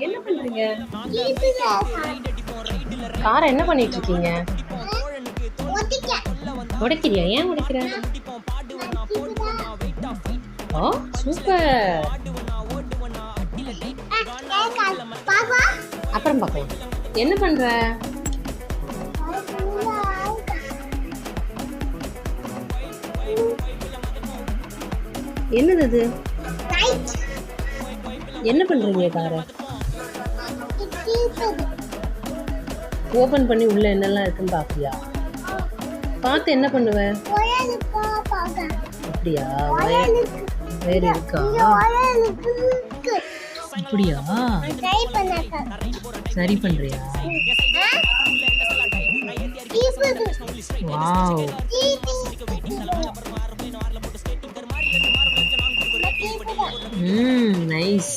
என்ன பண்றீங்க? கீத்துல காரை என்ன பண்ணிட்டு இருக்கீங்க? ஒத்திக்க உடைக்கிறியா? ஏன் உடைக்கிற? ஓ, சூப்பர். பாப்பா அப்புறம் பார்க்கலாம். என்ன பண்ற? என்னது இது? ரைட் என்ன பண்றீங்க காரை? கீத்துல ஓபன் பண்ணி உள்ள என்னெல்லாம் இருக்குன்னு பாப்பியா? பார்த்து என்ன பண்ணுவ? ஒயலுக்கு பாப்பா அப்படியா? ஒயலுக்கு வேற இருக்கா? இங்க ஒயலுக்கு இருக்கு அப்படியா? ட்ரை பண்ணாக்க சரி பண்றியா? கீப்புது வாவ். கீப்புது நைஸ்.